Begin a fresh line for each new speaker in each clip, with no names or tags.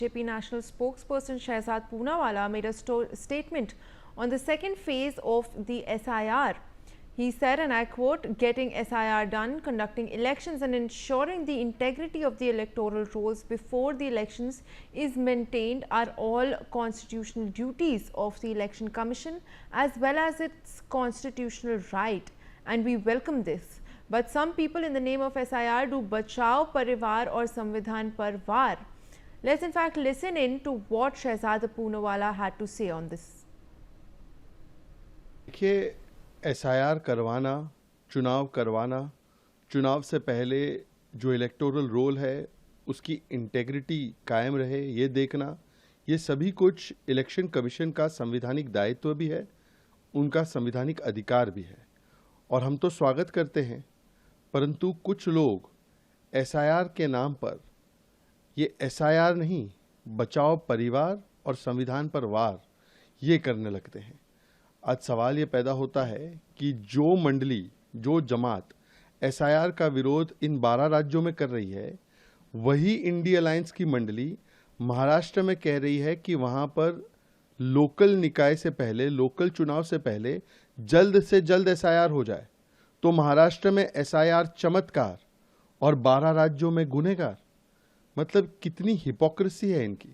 BJP national spokesperson Shehzad Poonawalla made a statement on the second phase of the SIR. He said, and I quote, "Getting SIR done, conducting elections and ensuring the integrity of the electoral rolls before the elections is maintained are all constitutional duties of the Election Commission as well as its constitutional right, and we welcome this. But some people in the name of SIR do Bachao Parivar or Samvidhan Par Var." Let's in fact listen in to what Shehzad Poonawalla had to say on this.
देखिए, SIR करवाना, चुनाव से पहले जो electoral roll है उसकी integrity कायम रहे, ये देखना, ये सभी कुछ इलेक्शन कमीशन का संवैधानिक दायित्व भी है, उनका संवैधानिक अधिकार भी है और हम तो स्वागत करते हैं। परंतु कुछ लोग SIR के नाम पर, ये SIR नहीं, बचाओ परिवार और संविधान पर वार, ये करने लगते हैं। आज सवाल ये पैदा होता है कि जो मंडली, जो जमात SIR का विरोध इन 12 राज्यों में कर रही है, वही इंडी अलायंस की मंडली महाराष्ट्र में कह रही है कि वहां पर लोकल निकाय से पहले, लोकल चुनाव से पहले जल्द से जल्द SIR हो जाए। तो महाराष्ट्र में SIR चमत्कार और 12 राज्यों में गुनहगार। मतलब कितनी हिपोक्रेसी है इनकी।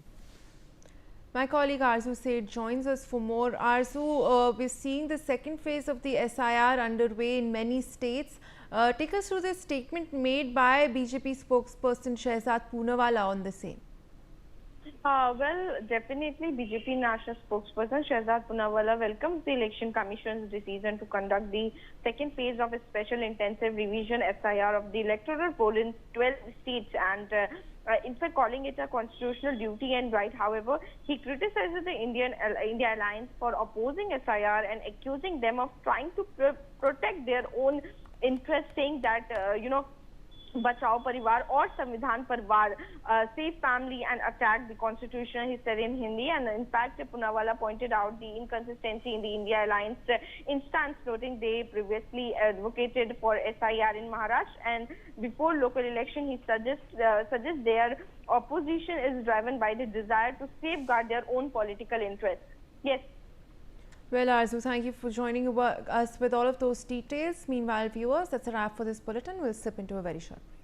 My colleague Arzu Seth joins us for more. Arzu, we're seeing the second phase of the SIR underway in many states. Take us through the statement made by BJP spokesperson Shehzad Poonawalla on the same.
Well, definitely BJP national spokesperson Shehzad Poonawalla welcomes the Election Commission's decision to conduct the second phase of a special intensive revision SIR of the electoral poll in 12 states and in fact calling it a constitutional duty and right. However, he criticizes the India Alliance for opposing SIR and accusing them of trying to protect their own interests, saying that, Bachao Parivar or Samvidhan Par Var, save family and attack the constitution, he said in Hindi. And in fact, Poonawalla pointed out the inconsistency in the India Alliance instance, noting they previously advocated for SIR in Maharashtra, and before local election, he suggests their opposition is driven by the desire to safeguard their own political interests. Yes.
Well, Arzu, thank you for joining us with all of those details. Meanwhile, viewers, that's a wrap for this bulletin. We'll slip into a very short break.